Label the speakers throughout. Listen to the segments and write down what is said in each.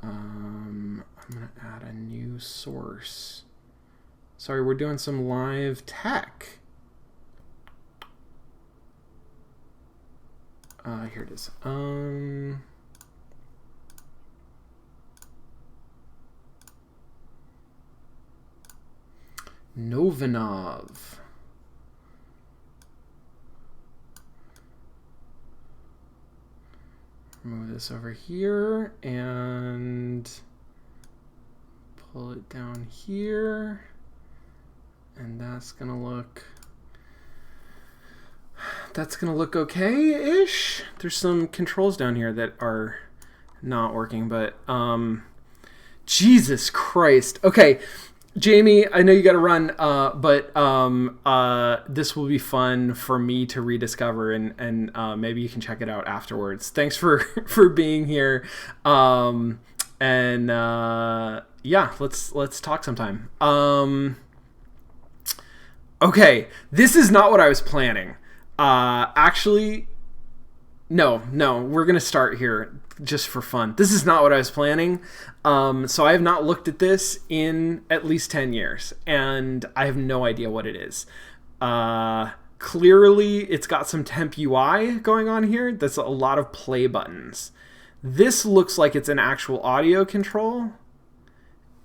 Speaker 1: I'm going to add a new source. Sorry, we're doing some live tech. Here it is. Novanov. Move this over here and pull it down here. And that's gonna look okay-ish. There's some controls down here that are not working, but Jesus Christ. Okay, Jamie, I know you got to run, but this will be fun for me to rediscover, and maybe you can check it out afterwards. Thanks for being here, yeah, let's talk sometime. Okay, this is not what I was planning. Actually, no, we're gonna start here just for fun. This is not what I was planning. So I have not looked at this in at least 10 years, and I have no idea what it is. Clearly, it's got some temp UI going on here. That's a lot of play buttons. This looks like it's an actual audio control.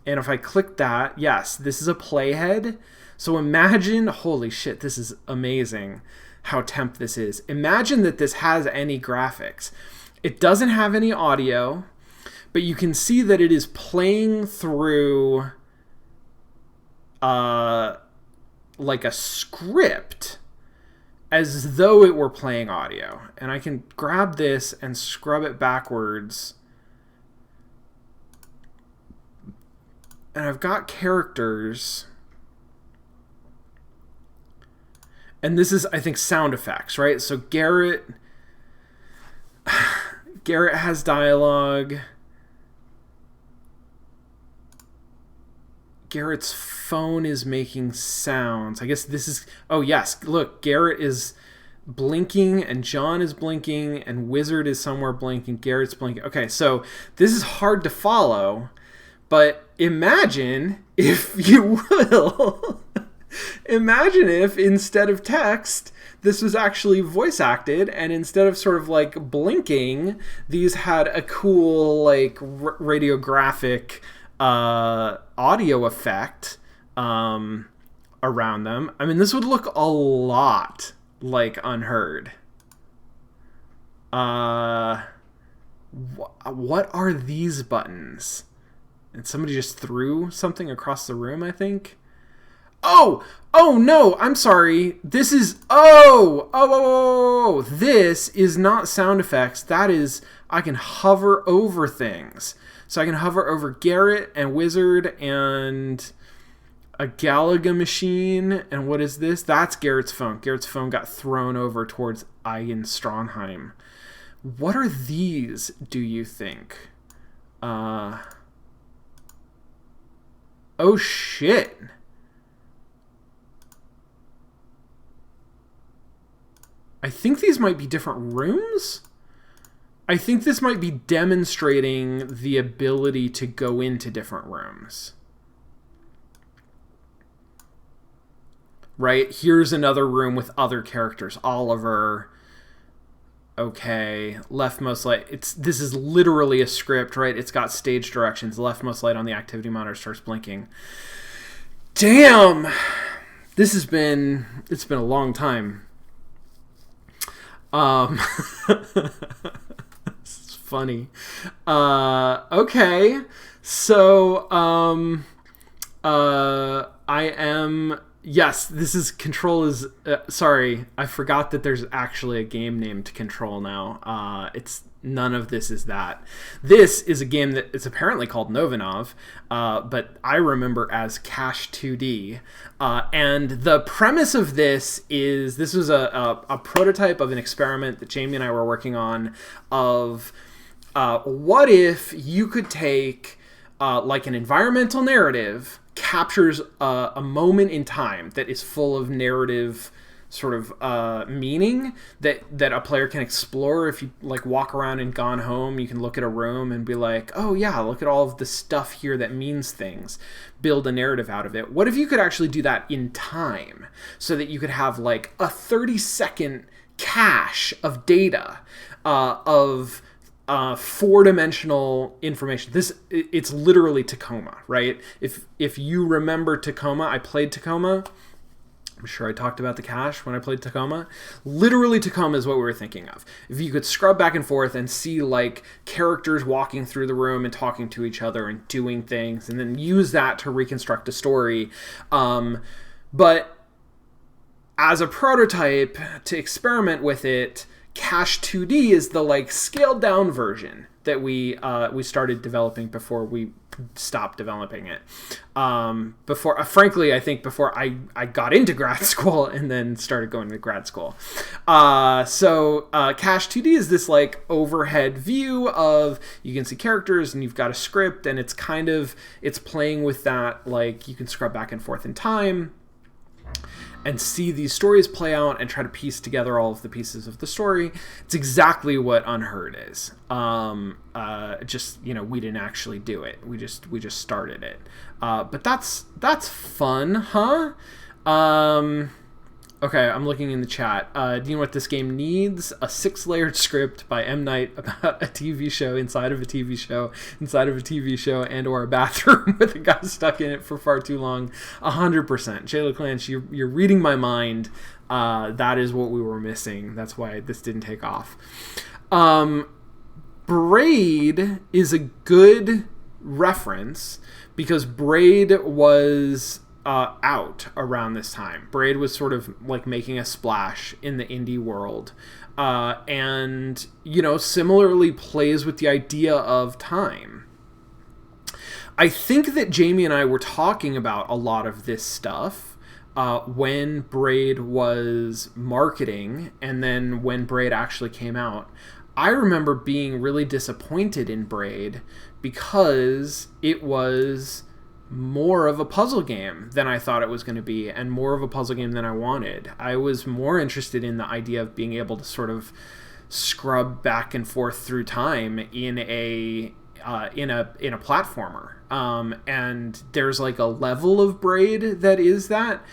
Speaker 1: And if I click that, yes, this is a playhead. So imagine, holy shit, this is amazing how temp this is. Imagine that this has any graphics. It doesn't have any audio, but you can see that it is playing through like a script as though it were playing audio. And I can grab this and scrub it backwards. And I've got characters. And this is, I think, sound effects, right? So Garrett has dialogue. Garrett's phone is making sounds. I guess this is... Oh, yes. Look, Garrett is blinking, and John is blinking, and Wizard is somewhere blinking. Garrett's blinking. Okay, so this is hard to follow, but imagine, if you will... Imagine if, insteed of text, this was actually voice acted, and instead of sort of like blinking, these had a cool like radiographic audio effect around them. I mean, this would look a lot like Unheard. What are these buttons? And somebody just threw something across the room, I think. Oh no, I'm sorry. This is, this is not sound effects. That is, I can hover over things. So I can hover over Garrett and Wizard and a Galaga machine. And what is this? That's Garrett's phone. Garrett's phone got thrown over towards Eigen Strongheim. What are these, do you think? Oh shit. I think these might be different rooms. I think this might be demonstrating the ability to go into different rooms. Right? Here's another room with other characters. Oliver. Okay. Leftmost light. This is literally a script, right? It's got stage directions. Leftmost light on the activity monitor starts blinking. Damn! It's been a long time. It's funny. Okay. So, I am... Yes, this is... Control is... sorry, I forgot that there's actually a game named Control now. None of this is that. This is a game that is apparently called Novanov, but I remember as Cash 2D. And the premise of this was a prototype of an experiment that Jamie and I were working on of what if you could take like an environmental narrative captures a moment in time that is full of narrative sort of meaning that a player can explore. If you like walk around in Gone Home, you can look at a room and be like, oh yeah, look at all of the stuff here that means things. Build a narrative out of it. What if you could actually do that in time, so that you could have like a 30-second cache of data of four-dimensional information. It's literally Tacoma, right? If you remember Tacoma, I played Tacoma. I'm sure I talked about the cache when I played Tacoma. Literally, Tacoma is what we were thinking of. If you could scrub back and forth and see like characters walking through the room and talking to each other and doing things, and then use that to reconstruct a story. But as a prototype, to experiment with it, Cache 2D is the like scaled down version that we started developing before we stopped developing it. Frankly, I think before I got into grad school and then started going to grad school. So Cache 2D is this like overhead view of, you can see characters and you've got a script, and it's playing with that, like you can scrub back and forth in time and see these stories play out and try to piece together all of the pieces of the story. It's exactly what Unheard is. Just, we didn't actually do it. We just started it. But that's fun, huh? Okay, I'm looking in the chat. Do you know what this game needs? A 6-layered script by M. Night about a TV show inside of a TV show inside of a TV show, and or a bathroom with a guy stuck in it for far too long. 100%. Shayla Clanch, you're reading my mind. That is what we were missing. That's why this didn't take off. Braid is a good reference because Braid was out around this time. Braid was sort of like making a splash in the indie world, and similarly plays with the idea of time. I think that Jamie and I were talking about a lot of this stuff when Braid was marketing, and then when Braid actually came out. I remember being really disappointed in Braid because it was more of a puzzle game than I thought it was going to be, and more of a puzzle game than I wanted. I was more interested in the idea of being able to sort of scrub back and forth through time in a platformer. And there's like a level of Braid that is that,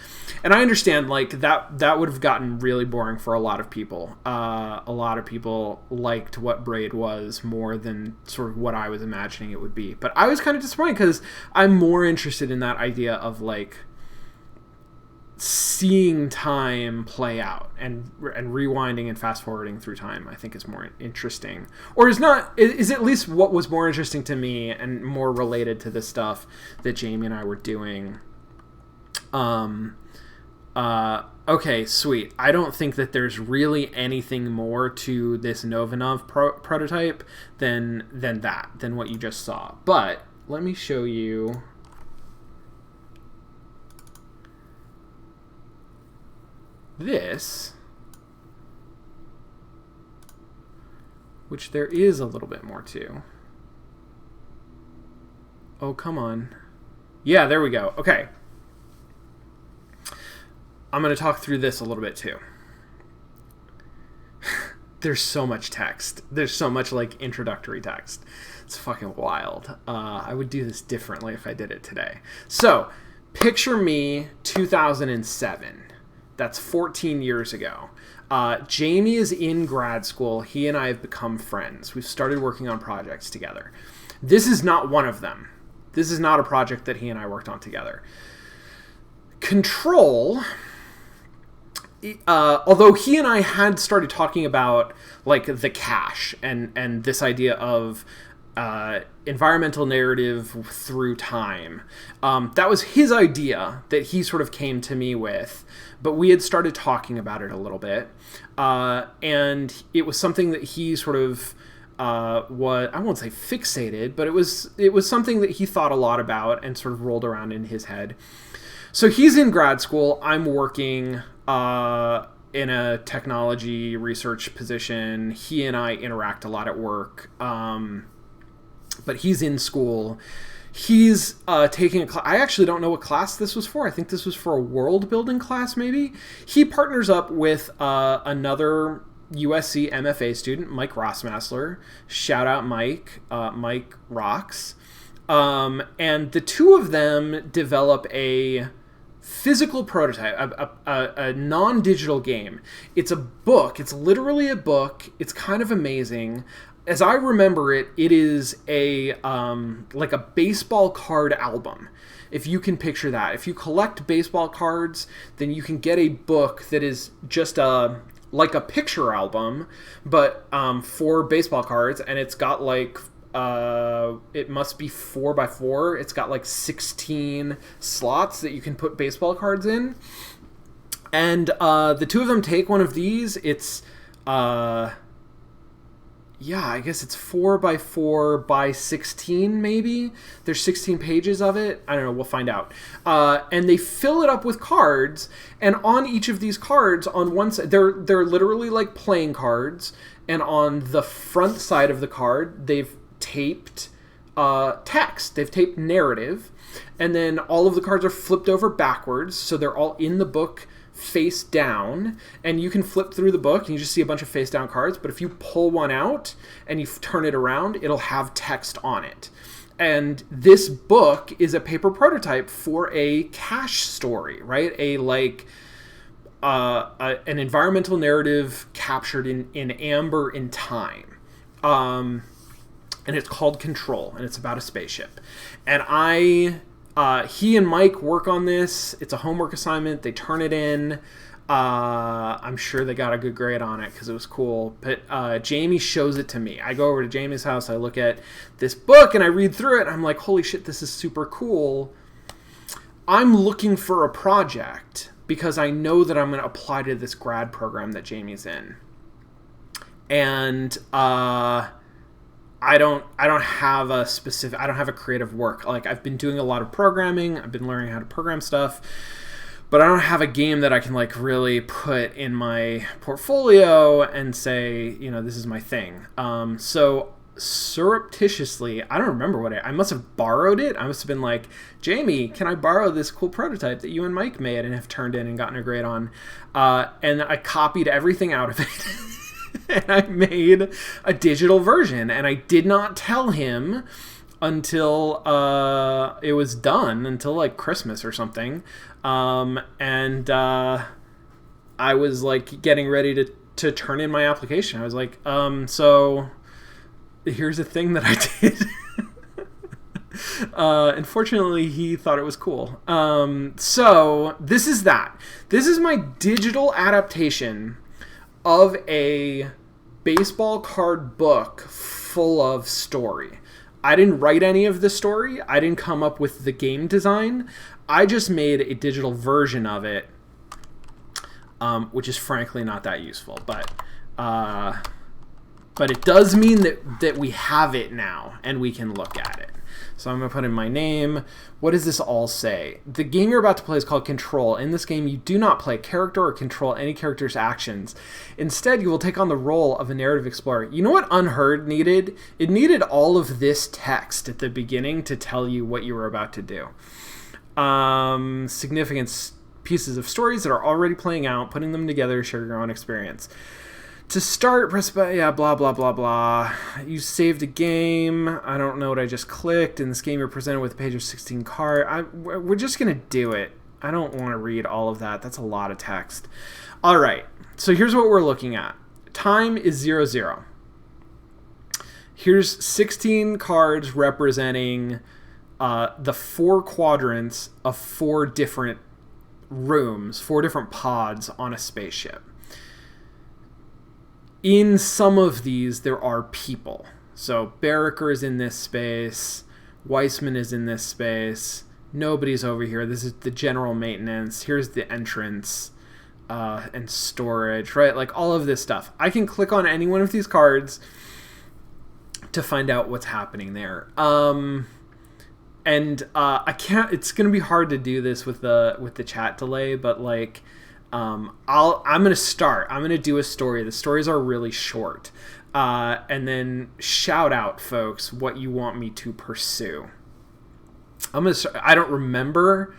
Speaker 1: and I understand like that would have gotten really boring for a lot of people. A lot of people liked what Braid was more than sort of what I was imagining it would be. But I was kind of disappointed because I'm more interested in that idea of like seeing time play out and rewinding and fast forwarding through time. I think is more interesting, or is at least what was more interesting to me and more related to the stuff that Jamie and I were doing. Okay, sweet. I don't think that there's really anything more to this Novanov prototype than what you just saw. But let me show you this, which there is a little bit more to. Oh, come on. Yeah, there we go. Okay. I'm going to talk through this a little bit too. There's so much text. There's so much like introductory text. It's fucking wild. I would do this differently if I did it today. So, picture me 2007. That's 14 years ago. Jamie is in grad school. He and I have become friends. We've started working on projects together. This is not one of them. This is not a project that he and I worked on together. Control, although he and I had started talking about like the cache and this idea of environmental narrative through time. That was his idea that he sort of came to me with, but we had started talking about it a little bit. And it was something that he sort of I won't say fixated, but it was something that he thought a lot about and sort of rolled around in his head. So he's in grad school. I'm working in a technology research position. He and I interact a lot at work. But he's in school. He's taking a class. I actually don't know what class this was for. I think this was for a world building class, maybe. He partners up with another USC MFA student, Mike Rossmassler. Shout out Mike. Mike rocks. And the two of them develop a physical prototype, a non-digital game. It's a book. It's literally a book. It's kind of amazing. As I remember it, it is a like a baseball card album. If you can picture that. If you collect baseball cards, then you can get a book that is just like a picture album, but for baseball cards, and it's got like it must be 4x4. It's got like 16 slots that you can put baseball cards in. And the two of them take one of these. It's I guess it's 4x4 by 16, maybe. There's 16 pages of it. I don't know. We'll find out. And they fill it up with cards. And on each of these cards, on one side, they're literally like playing cards. And on the front side of the card, they've taped text. They've taped narrative. And then all of the cards are flipped over backwards. So they're all in the book face down, and you can flip through the book and you just see a bunch of face down cards, but if you pull one out and you turn it around, it'll have text on it. And this book is a paper prototype for a cache story, right? An environmental narrative captured in amber in time. And it's called Control, and it's about a spaceship. And he and Mike work on this. It's a homework assignment. They turn it in. I'm sure they got a good grade on it because it was cool. But Jamie shows it to me. I go over to Jamie's house. I look at this book and I read through it. And I'm like, holy shit, this is super cool. I'm looking for a project because I know that I'm going to apply to this grad program that Jamie's in. And I don't have a creative work. Like, I've been doing a lot of programming. I've been learning how to program stuff, but I don't have a game that I can like really put in my portfolio and say, this is my thing. So surreptitiously, I don't remember I must have borrowed it. I must have been like, Jamie, can I borrow this cool prototype that you and Mike made and have turned in and gotten a grade on? And I copied everything out of it. And I made a digital version, and I did not tell him until it was done, until like Christmas or something. And I was like getting ready to turn in my application. I was like, so here's a thing that I did. Unfortunately, he thought it was cool. So this is that. This is my digital adaptation of a baseball card book full of story. I didn't write any of the story. I didn't come up with the game design. I just made a digital version of it, which is frankly not that useful. But it does mean that we have it now and we can look at it. So I'm going to put in my name. What does this all say? The game you're about to play is called Control. In this game, you do not play a character or control any character's actions. Instead, you will take on the role of a narrative explorer. You know what Unheard needed? It needed all of this text at the beginning to tell you what you were about to do. Significant pieces of stories that are already playing out, putting them together, share your own experience. To start, press blah, blah, blah, blah. You saved a game. I don't know what I just clicked. In this game, you're presented with a page of 16 cards. We're just going to do it. I don't want to read all of that. That's a lot of text. All right. So here's what we're looking at. Time is 0, 0. Here's 16 cards representing the 4 quadrants of 4 different rooms, 4 different pods on a spaceship. In some of these, there are people. So Barraker is in this space. Weissman is in this space. Nobody's over here. This is the general maintenance. Here's the entrance and storage, right? Like all of this stuff. I can click on any one of these cards to find out what's happening there. I can't. It's gonna be hard to do this with the chat delay, but like. I'm gonna start. I'm gonna do a story. The stories are really short, and then shout out, folks, what you want me to pursue. I don't remember.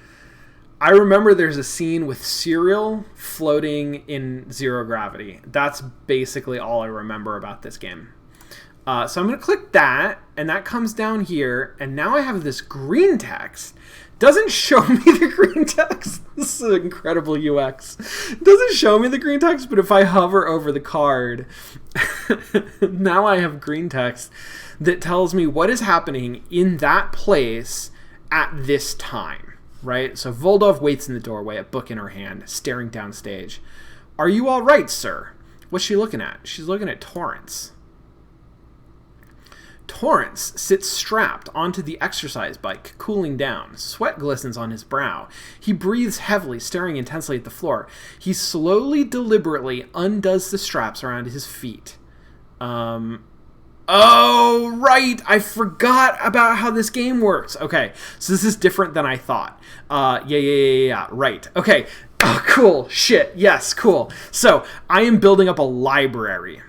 Speaker 1: I remember there's a scene with cereal floating in zero gravity. That's basically all I remember about this game. So I'm going to click that, and that comes down here, and now I have this green text. Doesn't show me the green text. This is incredible UX. Doesn't show me the green text, but if I hover over the card, now I have green text that tells me what is happening in that place at this time, right? So Voldov waits in the doorway, a book in her hand, staring downstage. Are you all right, sir? What's she looking at? She's looking at Torrance. Torrance sits strapped onto the exercise bike, cooling down. Sweat glistens on his brow. He breathes heavily, staring intensely at the floor. He slowly, deliberately undoes the straps around his feet. Oh, right! I forgot about how this game works. Okay, so this is different than I thought. Yeah, right. Okay, oh, cool, shit, yes, cool. So, I am building up a library.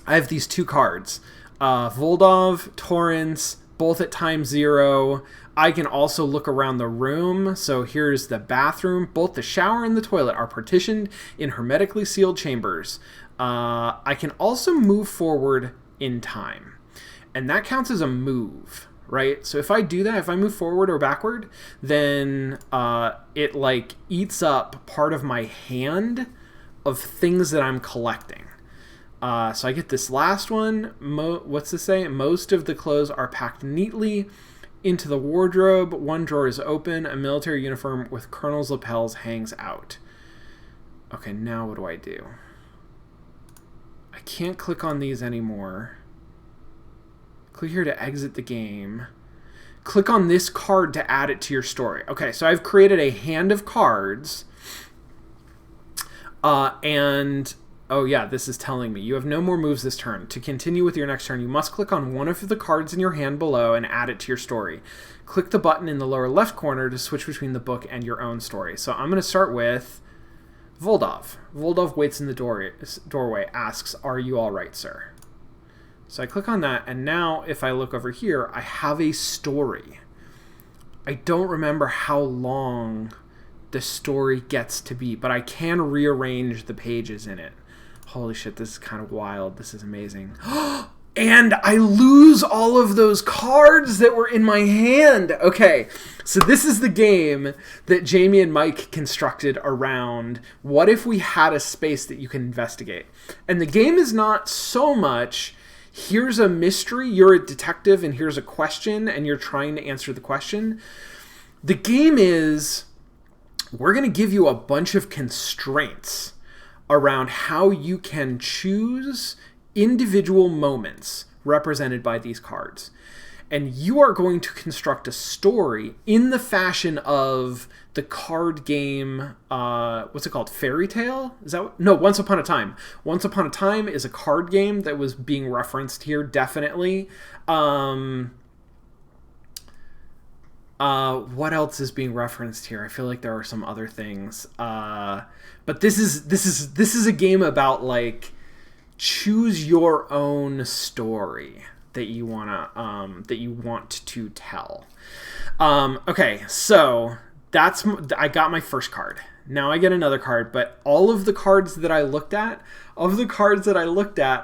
Speaker 1: I have these 2 cards. Voldov, Torrance, both at time 0. I can also look around the room. So here's the bathroom. Both the shower and the toilet are partitioned in hermetically sealed chambers. I can also move forward in time. And that counts as a move, right? So if I do that, if I move forward or backward, then it like eats up part of my hand of things that I'm collecting. So I get this last one. What's this say? Most of the clothes are packed neatly into the wardrobe. One drawer is open. A military uniform with colonel's lapels hangs out. Okay, now what do I do? I can't click on these anymore. Click here to exit the game. Click on this card to add it to your story. Okay, so I've created a hand of cards. And... oh yeah, this is telling me you have no more moves this turn. To continue with your next turn, you must click on one of the cards in your hand below and add it to your story. Click the button in the lower left corner to switch between the book and your own story. So I'm going to start with Voldov. Voldov waits in the doorway, asks, "Are you all right, sir?" So I click on that, and now if I look over here, I have a story. I don't remember how long the story gets to be, but I can rearrange the pages in it. Holy shit, this is kind of wild. This is amazing. And I lose all of those cards that were in my hand. Okay, so this is the game that Jamie and Mike constructed around what if we had a space that you can investigate. And the game is not so much, here's a mystery, you're a detective, and here's a question, and you're trying to answer the question. The game is, we're going to give you a bunch of constraints around how you can choose individual moments represented by these cards. And you are going to construct a story in the fashion of the card game, what's it called? Fairy Tale? Is that what? No, Once Upon a Time. Once Upon a Time is a card game that was being referenced here, definitely. What else is being referenced here? I feel like there are some other things. But this is a game about like choose your own story that you want to tell. Okay, so I got my first card. Now I get another card, but all of the cards that I looked at,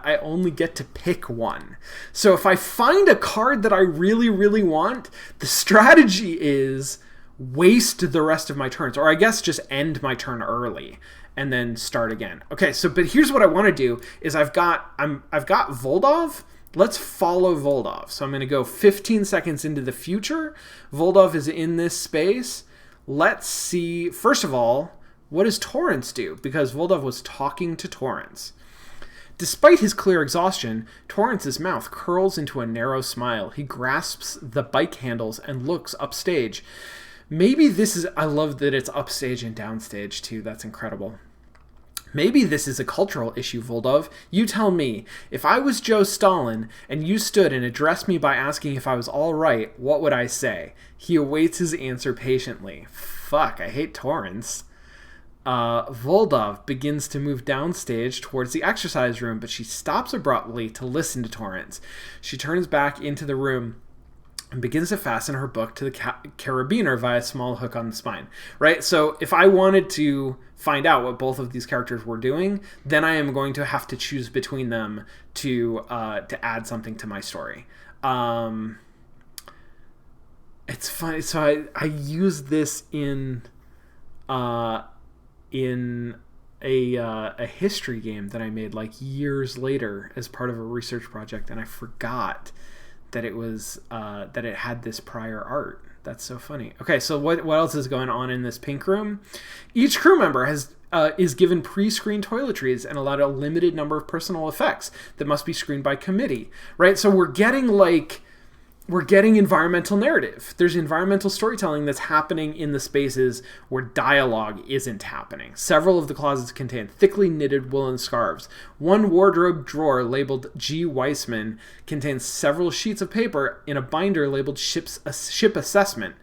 Speaker 1: I only get to pick one. So if I find a card that I really, really want, the strategy is waste the rest of my turns, or I guess just end my turn early and then start again. Okay, so but here's what I want to do is I've got Voldov. Let's follow Voldov. So I'm going to go 15 seconds into the future. Voldov is in this space. Let's see, first of all, what does Torrance do? Because Voldov was talking to Torrance. Despite his clear exhaustion, Torrance's mouth curls into a narrow smile. He grasps the bike handles and looks upstage. Maybe this is... I love that it's upstage and downstage, too. That's incredible. Maybe this is a cultural issue, Voldov. You tell me. If I was Joe Stalin and you stood and addressed me by asking if I was all right, what would I say? He awaits his answer patiently. Fuck, I hate Torrance. Voldov begins to move downstage towards the exercise room, but she stops abruptly to listen to Torrance. She turns back into the room and begins to fasten her book to the carabiner via a small hook on the spine, right? So if I wanted to find out what both of these characters were doing, then I am going to have to choose between them to add something to my story. It's funny. So I use this in a history game that I made like years later as part of a research project, and I forgot that it was that it had this prior art. That's so funny. Okay, so what else is going on in this pink room? Each crew member is given pre-screened toiletries and allowed a limited number of personal effects that must be screened by committee, right? So we're getting environmental narrative. There's environmental storytelling that's happening in the spaces where dialogue isn't happening. Several of the closets contain thickly knitted woolen scarves. One wardrobe drawer labeled G. Weissman contains several sheets of paper in a binder labeled ship assessment.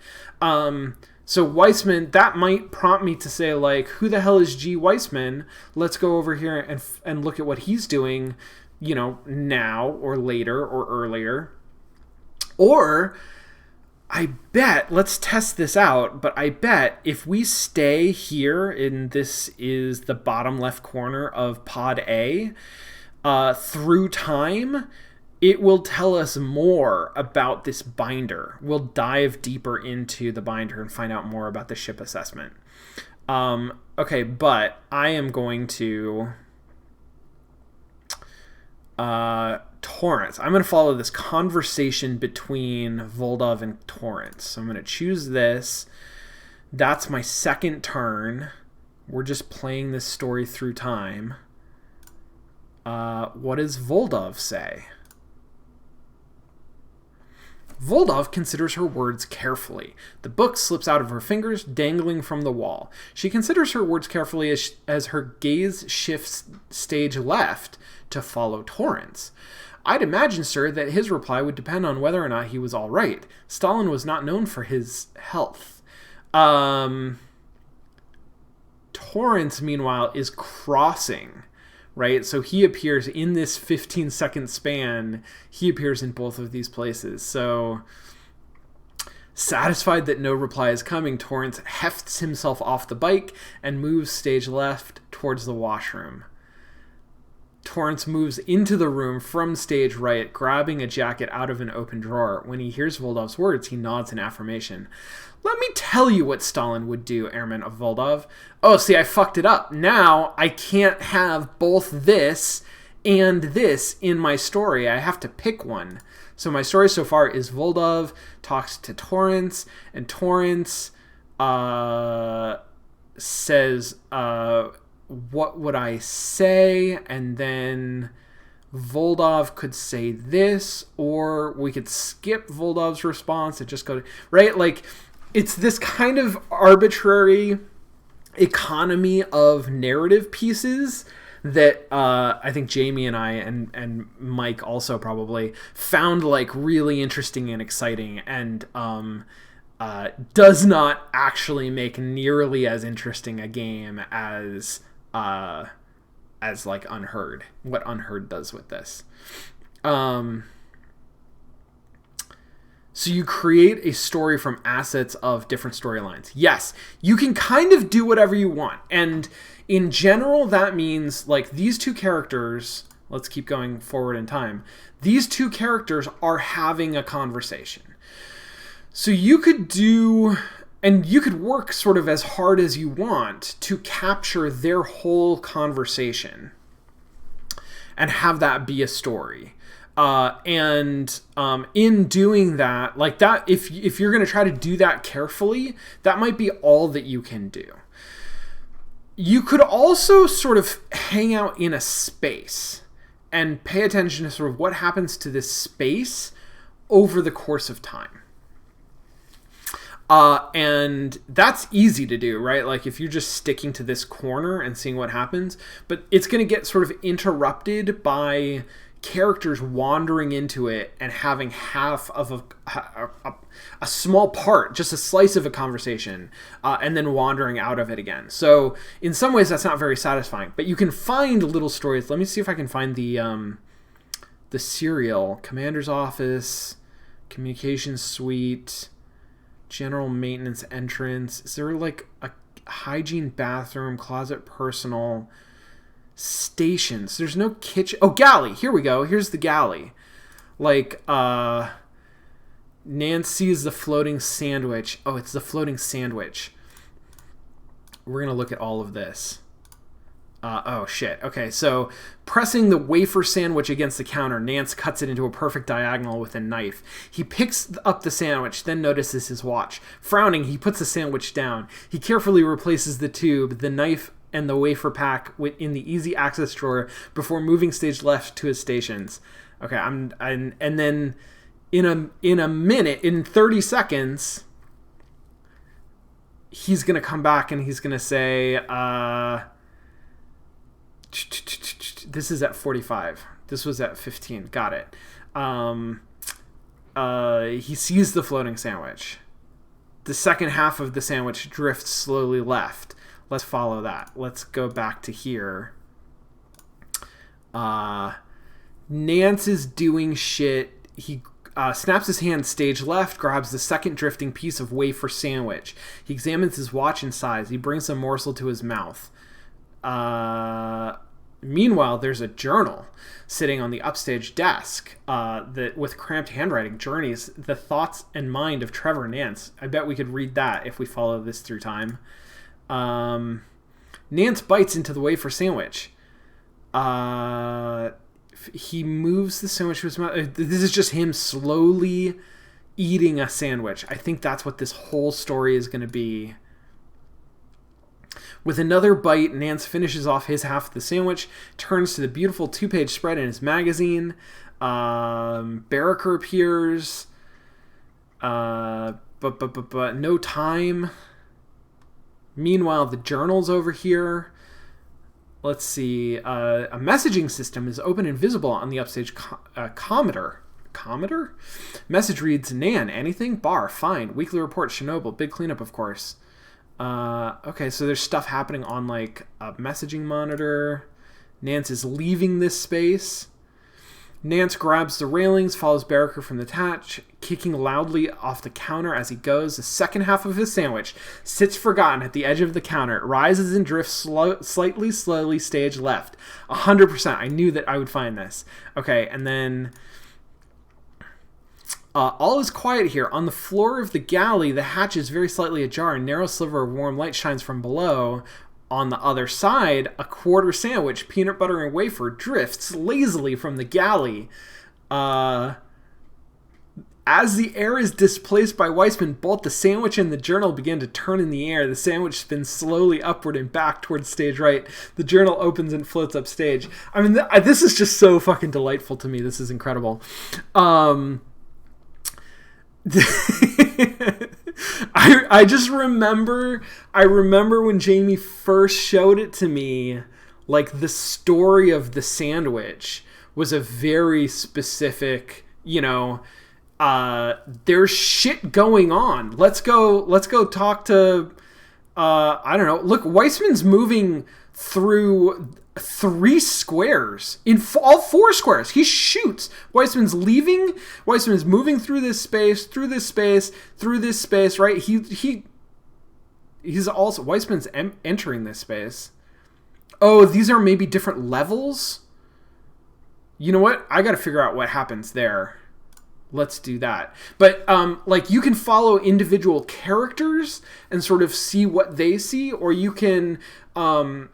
Speaker 1: So Weissman, that might prompt me to say, like, who the hell is G. Weissman? Let's go over here and look at what he's doing, now or later or earlier. Or I bet, let's test this out, but I bet if we stay here, and this is the bottom left corner of pod A, through time, it will tell us more about this binder. We'll dive deeper into the binder and find out more about the ship assessment. Okay, but I am going to... Torrance. I'm going to follow this conversation between Voldov and Torrance. So I'm going to choose this. That's my second turn. We're just playing this story through time. What does Voldov say? Voldov considers her words carefully. The book slips out of her fingers, dangling from the wall. She considers her words carefully as her gaze shifts stage left to follow Torrance. I'd imagine, sir, that his reply would depend on whether or not he was all right. Stalin was not known for his health. Torrance, meanwhile, is crossing, right? So he appears in this 15-second span. He appears in both of these places. So, satisfied that no reply is coming, Torrance hefts himself off the bike and moves stage left towards the washroom. Torrance moves into the room from stage right, grabbing a jacket out of an open drawer. When he hears Voldov's words, he nods in affirmation. Let me tell you what Stalin would do, Airman of Voldov. Oh, see, I fucked it up. Now I can't have both this and this in my story. I have to pick one. So my story so far is Voldov talks to Torrance, and Torrance says... what would I say? And then Voldov could say this, or we could skip Voldov's response and just go, right? Like, it's this kind of arbitrary economy of narrative pieces that I think Jamie and I and Mike also probably found like really interesting and exciting, and does not actually make nearly as interesting a game as like Unheard. What Unheard does with this. So you create a story from assets of different storylines. Yes, you can kind of do whatever you want. And in general, that means like these two characters, let's keep going forward in time. These two characters are having a conversation. So you could do, and you could work sort of as hard as you want to capture their whole conversation and have that be a story. And in doing that, like that, if you're going to try to do that carefully, that might be all that you can do. You could also sort of hang out in a space and pay attention to sort of what happens to this space over the course of time. And that's easy to do, right? Like if you're just sticking to this corner and seeing what happens, but it's going to get sort of interrupted by characters wandering into it and having half of a small part, just a slice of a conversation, and then wandering out of it again. So in some ways that's not very satisfying, but you can find little stories. Let me see if I can find the serial Commander's Office, communications suite, general maintenance entrance. Is there like a hygiene bathroom, closet, personal, stations? There's no kitchen. Oh, galley. Here we go. Here's the galley. Like, Nance sees the floating sandwich. Oh, it's the floating sandwich. We're going to look at all of this. Oh, shit. Okay, so pressing the wafer sandwich against the counter, Nance cuts it into a perfect diagonal with a knife. He picks up the sandwich, then notices his watch. Frowning, he puts the sandwich down. He carefully replaces the tube, the knife, and the wafer pack in the easy access drawer before moving stage left to his stations. Okay, and then in a minute, in 30 seconds, he's gonna come back and he's gonna say, this is at 45. This was at 15. Got it. He sees the floating sandwich. The second half of the sandwich drifts slowly left. Let's follow that. Let's go back to here. Nance is doing shit. He snaps his hand stage left, grabs the second drifting piece of wafer sandwich. He examines his watch and sighs. He brings the morsel to his mouth. Meanwhile, there's a journal sitting on the upstage desk that with cramped handwriting, journeys the thoughts and mind of Trevor Nance. I bet we could read that if we follow this through time. Nance bites into the wafer sandwich. He moves the sandwich to his mouth. This is just him slowly eating a sandwich. I think that's what this whole story is going to be. With another bite, Nance finishes off his half of the sandwich, turns to the beautiful 2-page spread in his magazine. Barraker appears. But no time. Meanwhile, the journal's over here. Let's see. A messaging system is open and visible on the upstage commoder. Commoder? Message reads, Nan, anything? Bar, fine. Weekly report, Chernobyl. Big cleanup, of course. Okay, so there's stuff happening on, like, a messaging monitor. Nance is leaving this space. Nance grabs the railings, follows Barraker from the hatch, kicking loudly off the counter as he goes. The second half of his sandwich sits forgotten at the edge of the counter. It rises and drifts slowly, stage left. 100%. I knew that I would find this. Okay, and then... all is quiet here. On the floor of the galley, the hatch is very slightly ajar. A narrow sliver of warm light shines from below. On the other side, a quarter sandwich, peanut butter and wafer, drifts lazily from the galley. As the air is displaced by Weissman, both the sandwich and the journal begin to turn in the air. The sandwich spins slowly upward and back towards stage right. The journal opens and floats up stage. I mean, this is just so fucking delightful to me. This is incredible. I just remember when Jamie first showed it to me, like, the story of the sandwich was a very specific, there's shit going on. Let's go talk to I don't know. Look, Weissman's moving through 3 squares in all 4 squares. He shoots. Weissman's leaving. Weissman's moving through this space, right? He's also, Weissman's entering this space. Oh, these are maybe different levels? You know what? I got to figure out what happens there. Let's do that. But like, you can follow individual characters and sort of see what they see, or you can hang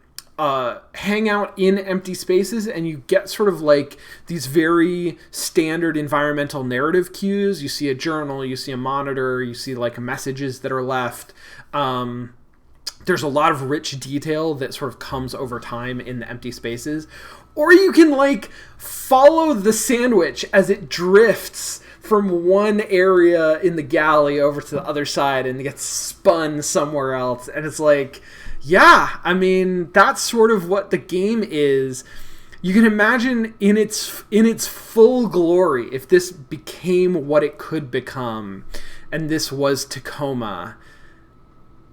Speaker 1: out in empty spaces and you get sort of like these very standard environmental narrative cues. You see a journal, you see a monitor, you see like messages that are left. There's a lot of rich detail that sort of comes over time in the empty spaces. Or you can like follow the sandwich as it drifts from one area in the galley over to the other side and gets spun somewhere else. And it's like, yeah, I mean, that's sort of what the game is. You can imagine in its full glory, if this became what it could become, and this was Tacoma.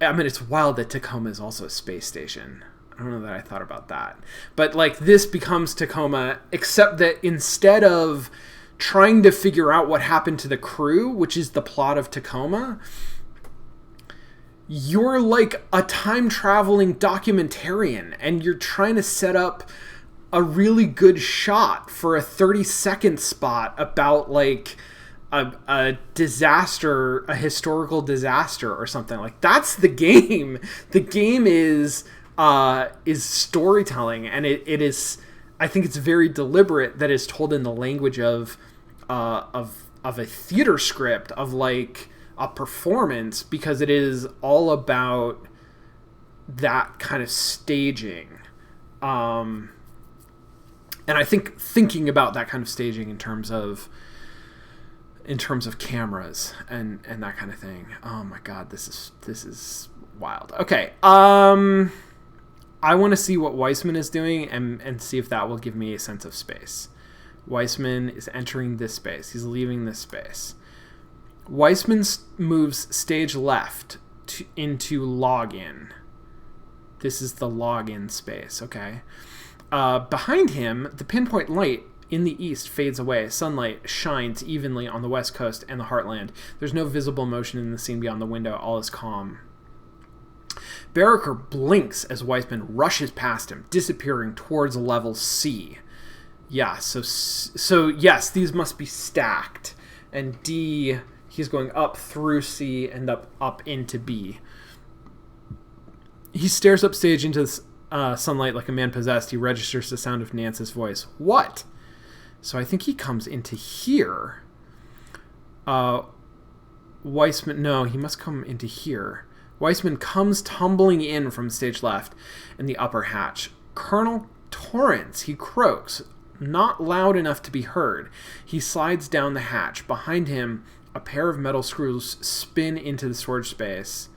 Speaker 1: I mean, it's wild that Tacoma is also a space station. I don't know that I thought about that. But like, this becomes Tacoma, except that instead of trying to figure out what happened to the crew, which is the plot of Tacoma, you're like a time-traveling documentarian, and you're trying to set up a really good shot for a 30-second spot about like a disaster, a historical disaster or something. Like, that's the game. The game is storytelling, and it is, I think it's very deliberate that it's told in the language of a theater script, of like a performance, because it is all about that kind of staging. And I think thinking about that kind of staging in terms of cameras and that kind of thing. Oh my God, this is wild. Okay. I want to see what Weissman is doing and see if that will give me a sense of space. Weissman is entering this space. He's leaving this space. Weissman moves stage left into login. This is the login space, okay? Behind him, the pinpoint light in the east fades away. Sunlight shines evenly on the west coast and the heartland. There's no visible motion in the scene beyond the window. All is calm. Barraker blinks as Weissman rushes past him, disappearing towards level C. Yeah, so yes, these must be stacked. And D, he's going up through C and up into B. He stares upstage into sunlight like a man possessed. He registers the sound of Nance's voice. What? So I think he comes into here. Weissman, no, he must come into here. Weissman comes tumbling in from stage left in the upper hatch. Colonel Torrance, he croaks, not loud enough to be heard. He slides down the hatch. Behind him, a pair of metal screws spin into the storage space.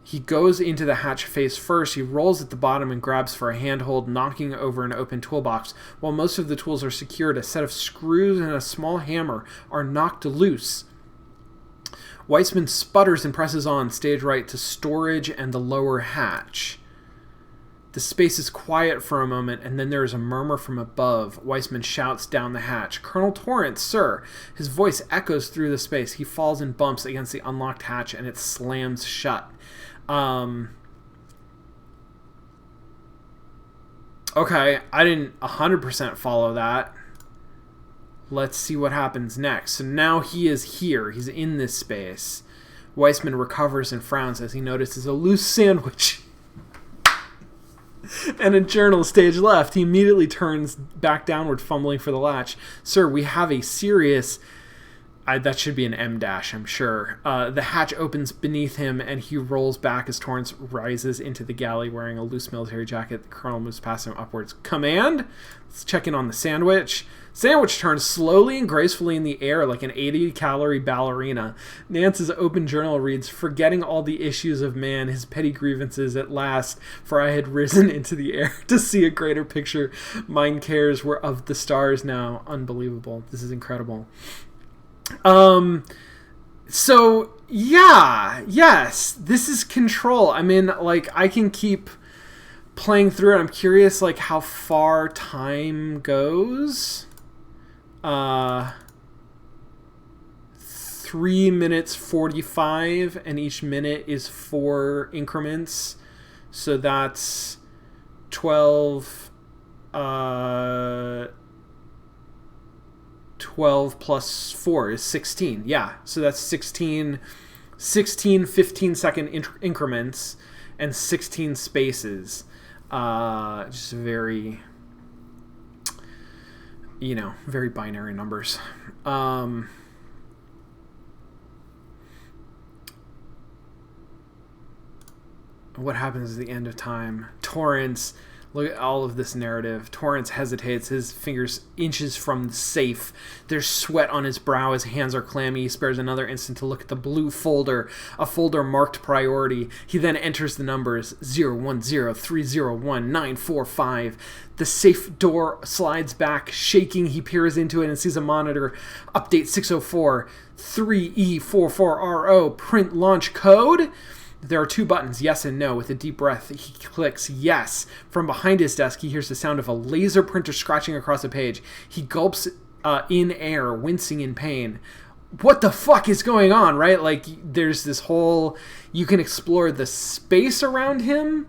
Speaker 1: He goes into the hatch face first. He rolls at the bottom and grabs for a handhold, knocking over an open toolbox. While most of the tools are secured, a set of screws and a small hammer are knocked loose. Weissman sputters and presses on, stage right, to storage and the lower hatch. The space is quiet for a moment, and then there is a murmur from above. Weissman shouts down the hatch, "Colonel Torrance, sir!" His voice echoes through the space. He falls and bumps against the unlocked hatch, and it slams shut. Okay, I didn't 100% follow that. Let's see what happens next. So now he is here. He's in this space. Weissman recovers and frowns as he notices a loose sandwich and a journal stage left. He immediately turns back downward, fumbling for the latch. "Sir, we have a serious..." that should be an M dash, I'm sure. The hatch opens beneath him, and he rolls back as Torrance rises into the galley wearing a loose military jacket. The colonel moves past him upwards. "Command?" Let's check in on the sandwich. Sandwich turns slowly and gracefully in the air like an 80-calorie ballerina. Nance's open journal reads, "Forgetting all the issues of man, his petty grievances at last, for I had risen into the air to see a greater picture. Mine cares were of the stars now." Unbelievable. This is incredible. So yeah, yes, this is Control. I mean, like, I can keep playing through it. I'm curious, like, how far time goes. 3 minutes 45, and each minute is 4 increments. So that's 12, 12 plus 4 is 16. Yeah, so that's 16 15-second increments and 16 spaces. Just very, very binary numbers. What happens at the end of time? Torrance... Look at all of this narrative. Torrance hesitates, his fingers inches from the safe. There's sweat on his brow, his hands are clammy. He spares another instant to look at the blue folder, a folder marked priority. He then enters the numbers 010301945. The safe door slides back, shaking. He peers into it and sees a monitor. Update 604, 3E44RO, print launch code. There are 2 buttons, yes and no. With a deep breath, he clicks yes. From behind his desk, he hears the sound of a laser printer scratching across a page. He gulps in air, wincing in pain. What the fuck is going on, right? Like, there's this whole... You can explore the space around him,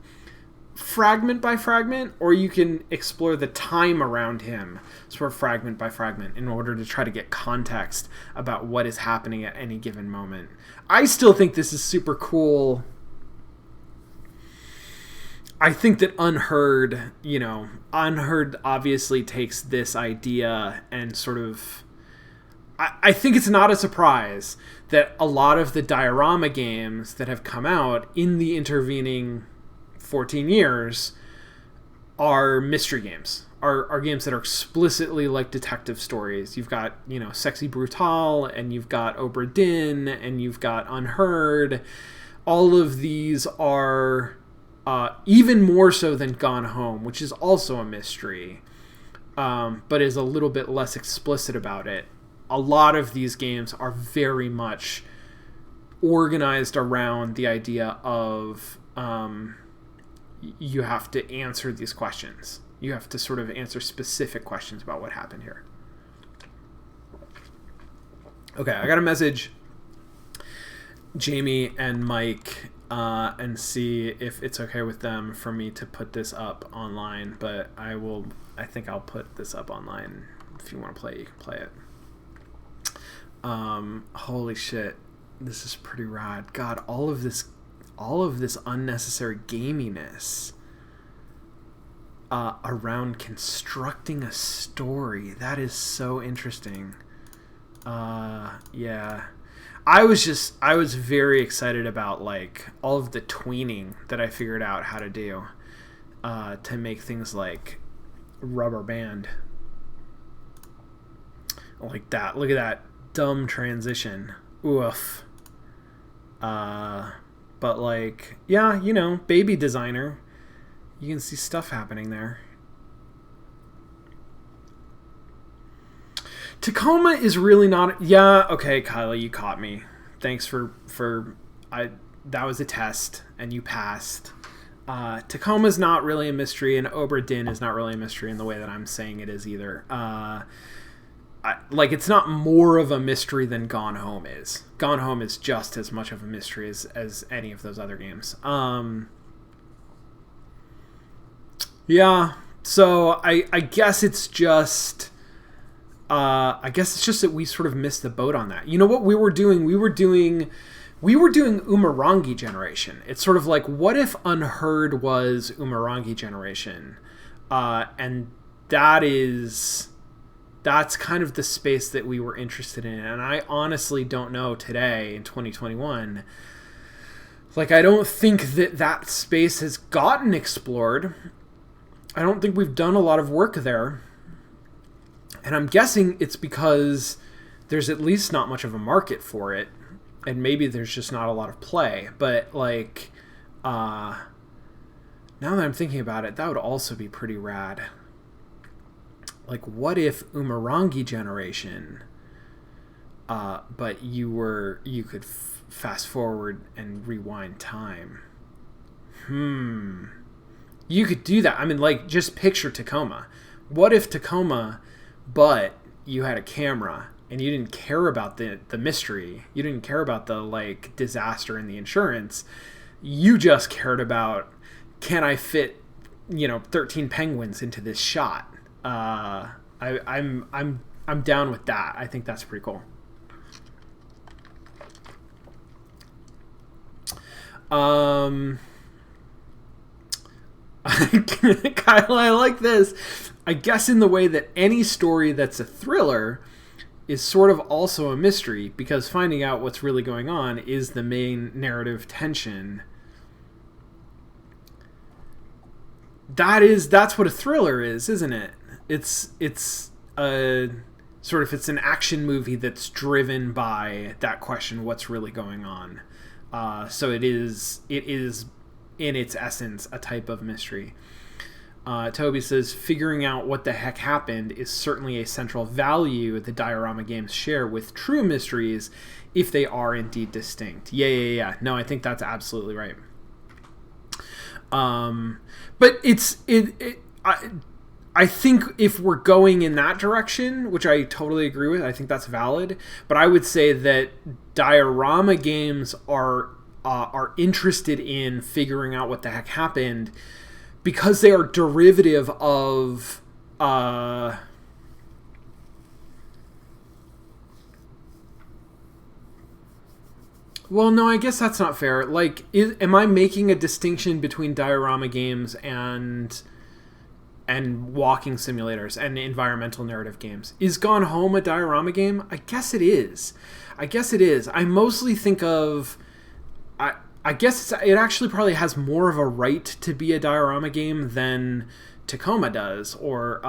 Speaker 1: fragment by fragment, or you can explore the time around him, sort of fragment by fragment, in order to try to get context about what is happening at any given moment. I still think this is super cool. I think that Unheard obviously takes this idea and sort of... I think it's not a surprise that a lot of the diorama games that have come out in the intervening 14 years are mystery games, are games that are explicitly like detective stories. You've got, Sexy Brutal, and you've got Obra Dinn, and you've got Unheard. All of these are even more so than Gone Home, which is also a mystery, but is a little bit less explicit about it. A lot of these games are very much organized around the idea of you have to answer these questions. You have to sort of answer specific questions about what happened here. Okay, I got to message Jamie and Mike and see if it's okay with them for me to put this up online, but I think I'll put this up online. If you want to play it, you can play it. Holy shit, this is pretty rad. God, all of this unnecessary gaminess around constructing a story, that is so interesting. Yeah, I was very excited about like all of the tweening that I figured out how to do to make things like rubber band like that. Look at that dumb transition. Oof. But like, yeah, baby designer. You can see stuff happening there. Tacoma is really not... Yeah, okay, Kyla, you caught me. Thanks for that was a test, and you passed. Tacoma's not really a mystery, and Obra Dinn is not really a mystery in the way that I'm saying it is either. It's not more of a mystery than Gone Home is. Gone Home is just as much of a mystery as any of those other games. Yeah, so I guess it's just... that we sort of missed the boat on that. You know what we were doing? We were doing Umurangi Generation. It's sort of like, what if Unheard was Umurangi Generation? And that's kind of the space that we were interested in. And I honestly don't know today in 2021. Like, I don't think that space has gotten explored. I don't think we've done a lot of work there. And I'm guessing it's because there's at least not much of a market for it. And maybe there's just not a lot of play. But, like, now that I'm thinking about it, that would also be pretty rad. Like, what if Umurangi Generation, but you could fast forward and rewind time? You could do that. I mean, like, just picture Tacoma. What if Tacoma, but you had a camera and you didn't care about the mystery. You didn't care about the, like, disaster and the insurance. You just cared about, can I fit, 13 penguins into this shot? I'm down with that. I think that's pretty cool. Kyle, I like this. I guess in the way that any story that's a thriller is sort of also a mystery, because finding out what's really going on is the main narrative tension. That's what a thriller is, isn't it? It's a sort of, it's an action movie that's driven by that question, what's really going on. So it is in its essence a type of mystery. Toby says, figuring out what the heck happened is certainly a central value the diorama games share with true mysteries, if they are indeed distinct. Yeah. No, I think that's absolutely right. But I think if we're going in that direction, which I totally agree with, I think that's valid. But I would say that diorama games are interested in figuring out what the heck happened because they are derivative of well, no, I guess that's not fair. Like, am I making a distinction between diorama games and walking simulators and environmental narrative games? Is Gone Home a diorama game? I guess it is. I mostly think of I guess it actually probably has more of a right to be a diorama game than Tacoma does, or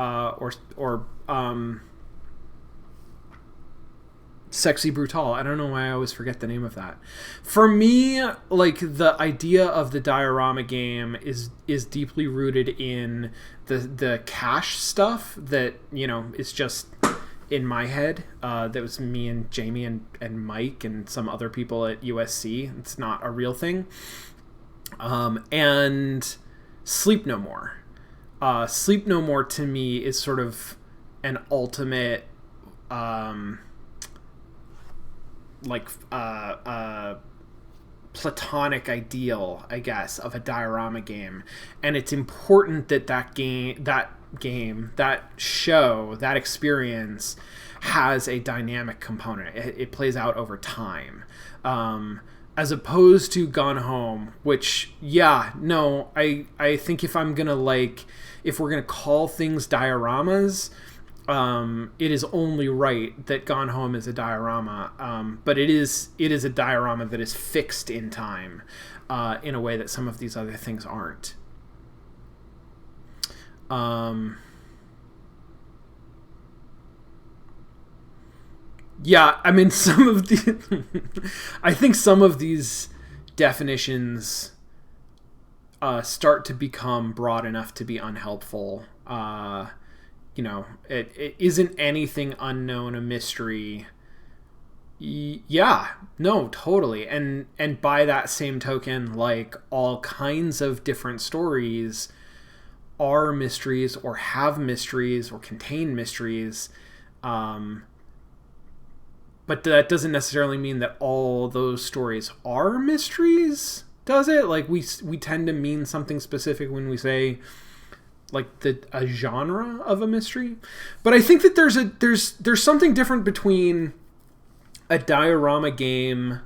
Speaker 1: Sexy Brutal. I don't know why I always forget the name of that. For me, like, the idea of the diorama game is deeply rooted in the cache stuff that, you know, is just in my head. That was me and Jamie and Mike and some other people at USC. It's not a real thing. And Sleep No More. Sleep No More to me is sort of an ultimate platonic ideal, I guess, of a diorama game. And it's important that that show, that experience has a dynamic component. It plays out over time. As opposed to Gone Home, which, I think if we're going to call things dioramas, it is only right that Gone Home is a diorama, but it is a diorama that is fixed in time, in a way that some of these other things aren't. I mean, some of the I think some of these definitions start to become broad enough to be unhelpful. It isn't anything unknown a mystery. Yeah, no, totally. And by that same token, like, all kinds of different stories are mysteries or have mysteries or contain mysteries. But that doesn't necessarily mean that all those stories are mysteries, does it? Like, we tend to mean something specific when we say, like, a genre of a mystery. But I think that there's something different between a diorama game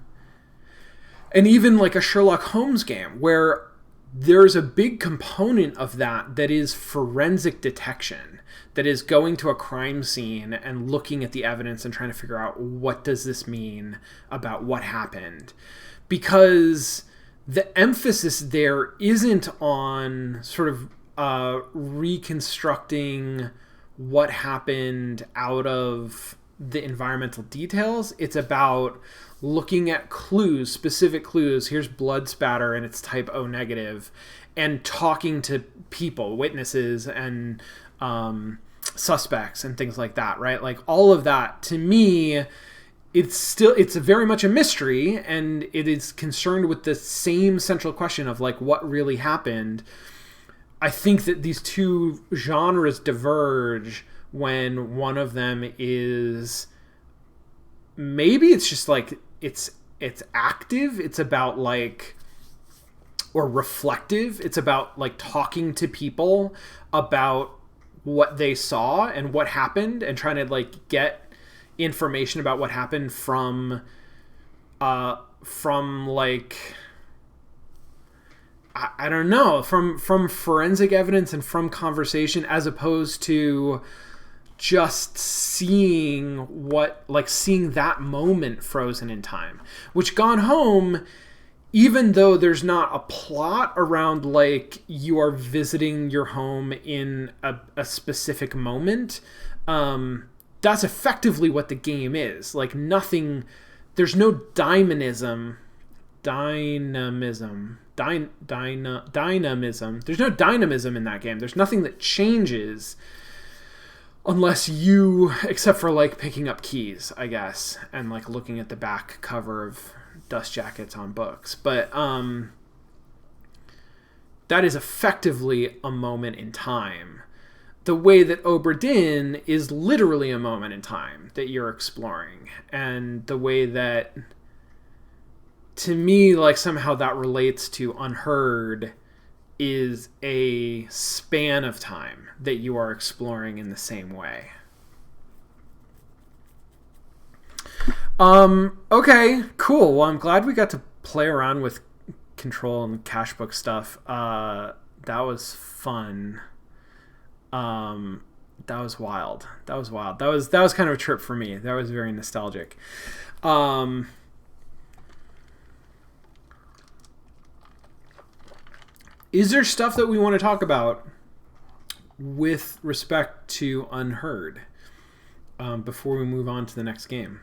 Speaker 1: and even like a Sherlock Holmes game, where there's a big component of that is forensic detection, that is going to a crime scene and looking at the evidence and trying to figure out, what does this mean about what happened? Because the emphasis there isn't on sort of reconstructing what happened out of the environmental details. It's about looking at clues, specific clues. Here's blood spatter and it's type O negative, and talking to people, witnesses, and suspects and things like that, right? Like, all of that, to me, it's very much a mystery, and it is concerned with the same central question of, like, what really happened. I think that these two genres diverge when one of them is, maybe it's just like, it's active, it's about, like, or reflective, it's about, like, talking to people about what they saw and what happened, and trying to, like, get information about what happened from like, I don't know, from forensic evidence and from conversation, as opposed to just seeing that moment frozen in time. Which Gone Home, even though there's not a plot around, like, you are visiting your home in a specific moment, that's effectively what the game is. Like, nothing, there's no dynamism. There's no dynamism in that game. There's nothing that changes unless you, except for, like, picking up keys, I guess, and, like, looking at the back cover of dust jackets on books. But that is effectively a moment in time. the way that Obra Dinn is literally a moment in time that you're exploring, and the way that, to me, like somehow that relates to Unheard, is a span of time that you are exploring in the same way. Okay, cool. Well, I'm glad we got to play around with control and cache book stuff. That was fun. That was wild. That was kind of a trip for me. That was very nostalgic. Is there stuff that we want to talk about with respect to Unheard before we move on to the next game?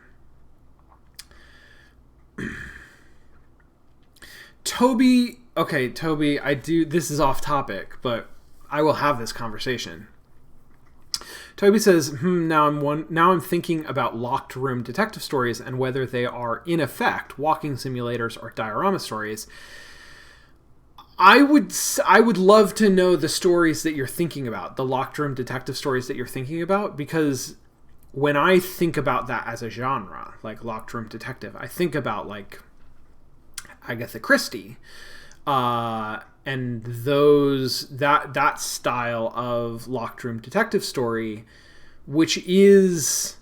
Speaker 1: Toby, this is off topic, but I will have this conversation. Toby says, now I'm thinking about locked room detective stories and whether they are, in effect, walking simulators or diorama stories. I would love to know the stories that you're thinking about, the locked room detective stories that you're thinking about, because when I think about that as a genre, like locked room detective, I think about like Agatha Christie, and that style of locked room detective story, which is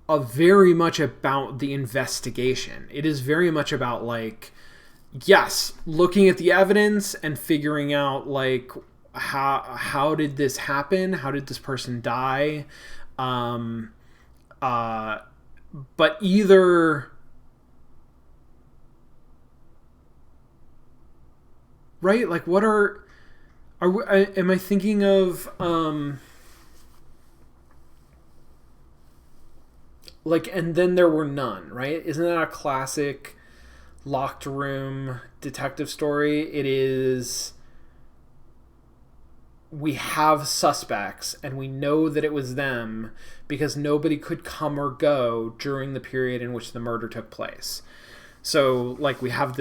Speaker 1: very much about the investigation. It is very much about like, yes, looking at the evidence and figuring out like how did this happen? How did this person die? But either, right? Like, what am I thinking of? Like, and then there were none, right? Isn't that a classic locked room detective story? It is, we have suspects and we know that it was them because nobody could come or go during the period in which the murder took place. So like we have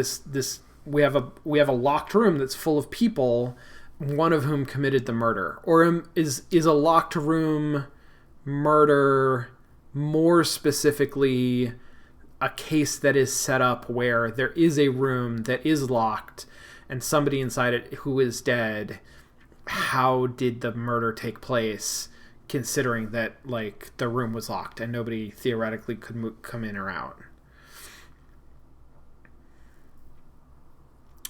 Speaker 1: we have a locked room that's full of people, one of whom committed the murder. Or is a locked room murder more specifically a case that is set up where there is a room that is locked and somebody inside it who is dead? How did the murder take place, considering that like the room was locked and nobody theoretically could come in or out?